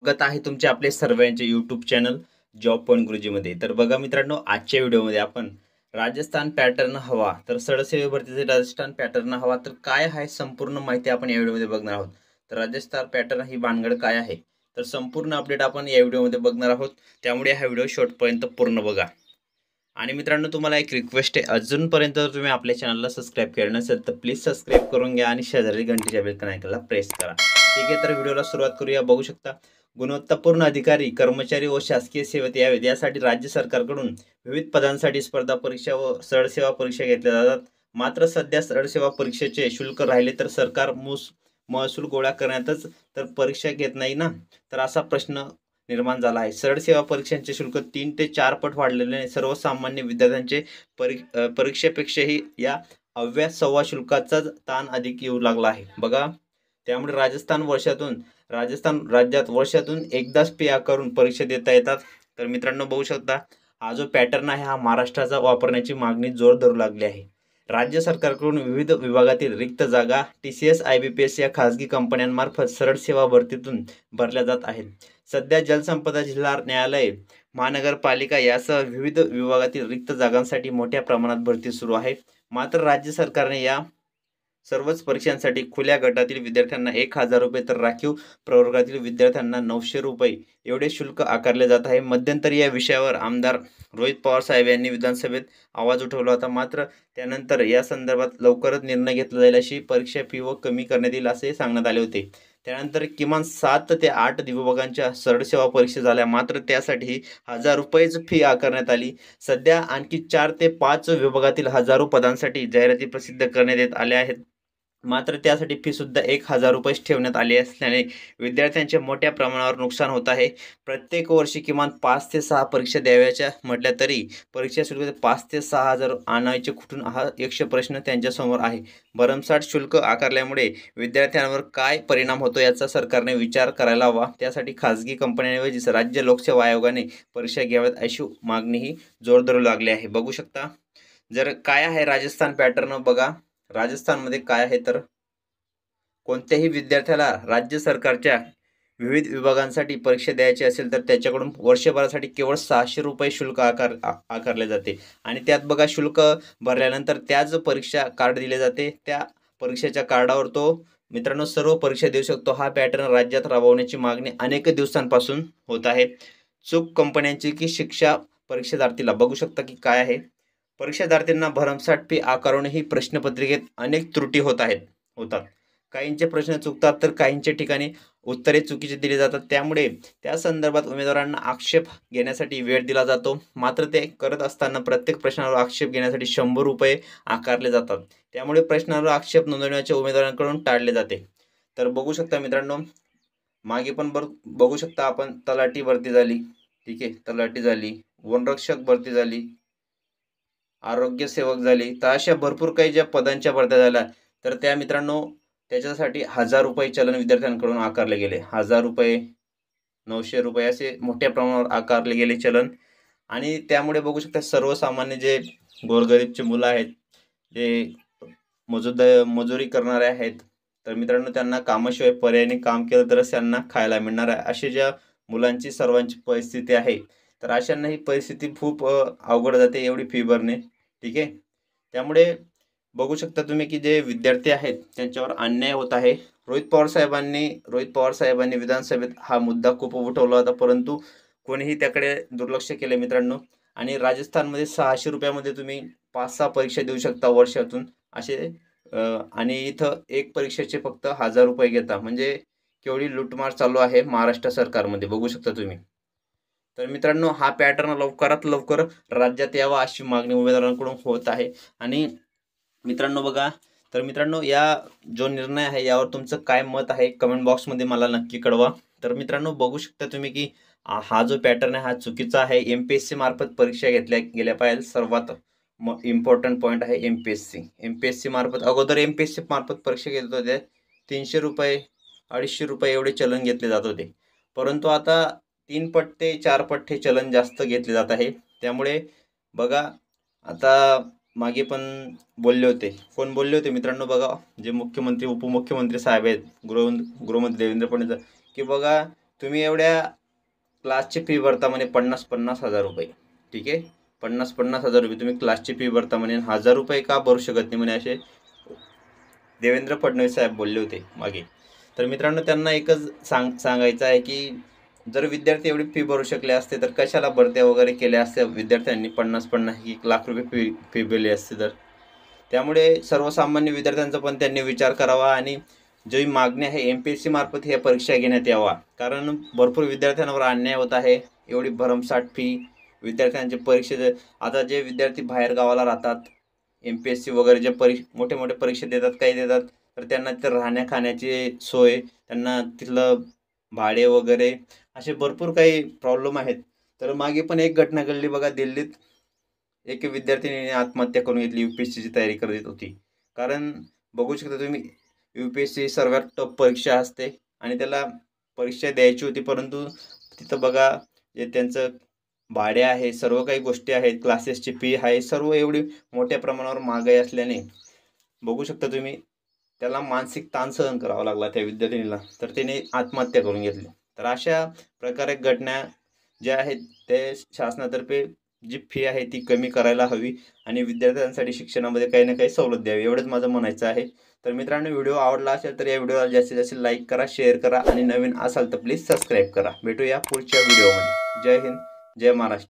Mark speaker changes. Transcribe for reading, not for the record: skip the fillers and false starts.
Speaker 1: स्वागत आहे तुमचे आपले सर्वांचे यूट्यूब चॅनल जॉब पॉईंट गुरुजीमध्ये. तर बघा मित्रांनो, आजच्या व्हिडिओमध्ये आपण राजस्थान पॅटर्न हवा, तर सरसेवे भरतीचे राजस्थान पॅटर्न हवा तर काय आहे संपूर्ण माहिती आपण या व्हिडिओमध्ये बघणार आहोत. तर राजस्थान पॅटर्न ही भानगड काय आहे, तर संपूर्ण अपडेट आपण या व्हिडिओमध्ये बघणार आहोत. त्यामुळे हा व्हिडिओ शेवटपर्यंत पूर्ण बघा. आणि मित्रांनो, तुम्हाला एक रिक्वेस्ट आहे, अजूनपर्यंत जर तुम्ही आपल्या चॅनलला सबस्क्राईब केलं नसेल तर प्लीज सबस्क्राईब करून घ्या आणि शेजारी घंटीच्या बेल आयकॉनला प्रेस करा. ठीक आहे, तर व्हिडिओला सुरुवात करूया. बघू शकता, गुणवत्तापूर्ण अधिकारी, कर्मचारी व शासकीय सेवेत यावेत यासाठी राज्य सरकारकडून विविध पदांसाठी स्पर्धा परीक्षा व सरळ सेवा परीक्षा घेतल्या जातात. मात्र सध्या सरळ सेवा परीक्षेचे शुल्क राहिले तर सरकार महसूल गोळा करण्यातच तर परीक्षा घेत नाही ना, तर असा प्रश्न निर्माण झाला आहे. सरळ सेवा परीक्षांचे शुल्क 3 ते 4 पट वाढलेले सर्वसामान्य विद्यार्थ्यांचे परीक्षेपेक्षाही या अव्या सव्वा शुल्काचा ताण अधिक येऊ लागला आहे. बघा, त्यामुळे राजस्थान राज्यात वर्षातून एकदाच फी आकारून परीक्षा देता येतात. तर मित्रांनो, बघू शकता, हा जो पॅटर्न आहे हा महाराष्ट्राचा वापरण्याची मागणी जोर धरू लागली आहे. राज्य सरकारकडून विविध विभागातील रिक्त जागा TCS IBPS या खाजगी कंपन्यांमार्फत सरळ सेवा भरतीतून भरल्या जात आहेत. सध्या जलसंपदा, जिल्हा न्यायालय, महानगरपालिका यासह विविध विभागातील रिक्त जागांसाठी मोठ्या प्रमाणात भरती सुरू आहे. मात्र राज्य सरकारने या सर्वच परीक्षांसाठी खुल्या गटातील विद्यार्थ्यांना 1,000 रुपये तर राखीव प्रवर्गातील विद्यार्थ्यांना 900 रुपये एवढे शुल्क आकारले जात आहे. मध्यंतरी या विषयावर आमदार रोहित पवार साहेब यांनी विधानसभेत आवाज उठवला होता. मात्र त्यानंतर या संदर्भात लवकरच निर्णय घेतला जाईल, अशी परीक्षा फी व कमी करण्यात येईल असे सांगण्यात आले होते. त्यानंतर किमान 7 ते 8 विभागांच्या सरळ सेवा परीक्षा झाल्या, मात्र त्यासाठी 1,000 रुपयेच फी आकारण्यात आली. सध्या आणखी 4 ते 5 विभागातील हजारो पदांसाठी जाहिराती प्रसिद्ध करण्यात येत आल्या आहेत. मात्र त्यासाठी फी सुद्धा 1,000 रुपयेच ठेवण्यात आली असल्याने विद्यार्थ्यांचे मोठ्या प्रमाणावर नुकसान होत आहे. प्रत्येक वर्षी किमान 5 ते 6 परीक्षा द्याव्याच्या म्हटल्या तरी परीक्षा शुल्क 5 ते 6,000 आणायचे कुठून, हा यक्ष प्रश्न त्यांच्यासमोर आहे. भरमसाठ शुल्क आकारल्यामुळे विद्यार्थ्यांवर काय परिणाम होतो याचा सरकारने विचार करायला हवा. त्यासाठी खाजगी कंपन्यांऐवजी राज्य लोकसेवा आयोगाने परीक्षा घ्याव्यात अशी मागणीही जोर धरू लागली आहे. बघू शकता, जर काय आहे राजस्थान पॅटर्न बघा. राजस्थानमध्ये काय आहे, तर कोणत्याही विद्यार्थ्याला राज्य सरकारच्या विविध विभागांसाठी परीक्षा द्यायची असेल तर त्याच्याकडून वर्षभरासाठी केवळ 600 रुपये शुल्क आकारले जाते. आणि त्यात बघा, शुल्क भरल्यानंतर त्याच परीक्षा कार्ड दिले जाते. त्या परीक्षेच्या कार्डावर तो मित्रांनो सर्व परीक्षा देऊ शकतो. हा पॅटर्न राज्यात राबवण्याची मागणी अनेक दिवसांपासून होत आहे. चूक कंपन्यांची की शिक्षा परीक्षार्थीला, बघू शकता की काय आहे. परीक्षार्थींना भरमसाठ फी आकारूनही प्रश्नपत्रिकेत अनेक त्रुटी होतात. काहींचे प्रश्न चुकतात तर काहींच्या ठिकाणी उत्तरे चुकीची दिली जातात. त्यामुळे त्या संदर्भात उमेदवारांना आक्षेप घेण्यासाठी वेळ दिला जातो. मात्र ते करत असताना प्रत्येक प्रश्नावर आक्षेप घेण्यासाठी 100 रुपये आकारले जातात. त्यामुळे प्रश्नावर आक्षेप नोंदवण्याचे उमेदवारांकडून टाळले जाते. तर बघू शकता मित्रांनो, मागे पण बघू शकता आपण, तलाठी भरती झाली, ठीक आहे, तलाठी झाली, वनरक्षक भरती झाली, आरोग्य सेवक झाली. तर अशा भरपूर काही ज्या पदांच्या भरत्या झाल्या, तर त्या मित्रांनो त्याच्यासाठी 1,000 रुपये चलन विद्यार्थ्यांकडून आकारले गेले. 1,000 रुपये, 900 रुपये असे मोठ्या प्रमाणावर आकारले गेले चलन. आणि त्यामुळे बघू शकता, सर्वसामान्य जे गोरगरीबचे मुलं आहेत, जे मजुरी करणारे आहेत, तर मित्रांनो त्यांना कामाशिवाय पर्यायाने काम केलं तरच त्यांना खायला मिळणार आहे. अशा ज्या मुलांची सर्वांची परिस्थिती आहे, तर अशांना ही परिस्थिती खूप अवघड जाते एवढी फी भरणे. ठीक आहे, त्यामुळे बघू शकता तुम्ही की जे विद्यार्थी आहेत त्यांच्यावर अन्याय होत आहे. रोहित पवार साहेबांनी विधानसभेत हा मुद्दा खूप उठवला होता, परंतु कोणीही त्याकडे दुर्लक्ष केले मित्रांनो. आणि राजस्थानमध्ये 600 रुपयामध्ये तुम्ही 5-6 परीक्षा देऊ शकता वर्षातून असे, आणि इथं एक परीक्षेचे फक्त 1,000 रुपये घेता. म्हणजे केवढी लूटमार चालू आहे महाराष्ट्र सरकारमध्ये, बघू शकता तुम्ही. तर मित्रांनो, हा पॅटर्न लवकरात लवकर राज्यात यावा अशी मागणी उमेदवारांकडून होत आहे. आणि मित्रांनो बघा, तर मित्रांनो या जो निर्णय आहे यावर तुमचं काय मत आहे कमेंट बॉक्समध्ये मला नक्की कळवा. तर मित्रांनो, बघू शकता तुम्ही की हा जो पॅटर्न आहे हा चुकीचा आहे. MPSC मार्फत परीक्षा घेतल्या गेल्या पाहिजे. सर्वात इम्पॉर्टंट पॉईंट आहे MPSC मार्फत. अगोदर MPSC मार्फत परीक्षा घेत होते 300 रुपये, 250 रुपये एवढे चलन घेतले जात होते, परंतु आता 3 पट ते 4 पट हे चलन जास्त घेतले जात आहे. त्यामुळे बघा, आता मागे पण कोण बोलले होते मित्रांनो, बघा, जे मुख्यमंत्री उपमुख्यमंत्री साहेब आहेत, गृहमंत्री देवेंद्र फडणवीस, की बघा तुम्ही एवढ्या क्लासची फी भरता म्हणे 50,000 रुपये, ठीक आहे. 50,000 रुपये तुम्ही क्लासची फी भरता म्हणे, 1,000 रुपये का भरू शकत नाही म्हणे, असे देवेंद्र फडणवीस साहेब बोलले होते मागे. तर मित्रांनो, त्यांना एकच सांगायचं आहे की जर विद्यार्थी एवढी फी भरू शकले असते तर कशाला भरत्या वगैरे केल्या असत्या विद्यार्थ्यांनी, 50-50 लाख रुपये फी भरली असते तर. त्यामुळे सर्वसामान्य विद्यार्थ्यांचा पण त्यांनी विचार करावा आणि जी मागणी आहे MPSC मार्फत ह्या परीक्षा घेण्यात यावा. कारण भरपूर विद्यार्थ्यांवर अन्याय होत आहे. एवढी भरमसाठ फी विद्यार्थ्यांचे परीक्षेचे. आता जे विद्यार्थी बाहेर गावाला राहतात, MPSC वगैरे जे मोठे मोठे परीक्षा देतात, काही देतात, तर त्यांना तिथं राहण्या खाण्याची सोय, त्यांना तिथलं भाडे वगैरे असे भरपूर काही प्रॉब्लेम आहेत. तर मागे पण एक घटना घडली बघा, दिल्लीत एक विद्यार्थिनीने आत्महत्या करून घेतली UPSCची तयारी करत होती. कारण बघू शकता तुम्ही, UPSC सर्वात टफ परीक्षा असते आणि त्याला परीक्षा द्यायची होती, परंतु तिथं बघा जे त्यांचं भाडे आहे, सर्व काही गोष्टी आहेत, क्लासेसची फी आहे, सर्व एवढी मोठ्या प्रमाणावर महागाई असल्याने बघू शकता तुम्ही, त्याला मानसिक ताण सहन करावा लागला त्या विद्यार्थिनीला, तर त्याने आत्महत्या करून घेतली. तर अशा प्रकारे घटना ज्या आहेत ते शासनातर्फे जी फी आहे ती कमी करायला हवी आणि विद्यार्थ्यांसाठी शिक्षणामध्ये काही ना काही सवलत द्यावी, एवढंच माझं म्हणायचं आहे. तर मित्रांनो, व्हिडिओ आवडला असेल तर या व्हिडिओला जास्तीत जास्त लाईक करा, शेअर करा आणि नवीन असाल तर प्लीज सबस्क्राईब करा. भेटूया पुढच्या व्हिडिओमध्ये. जय हिंद, जय महाराष्ट्र.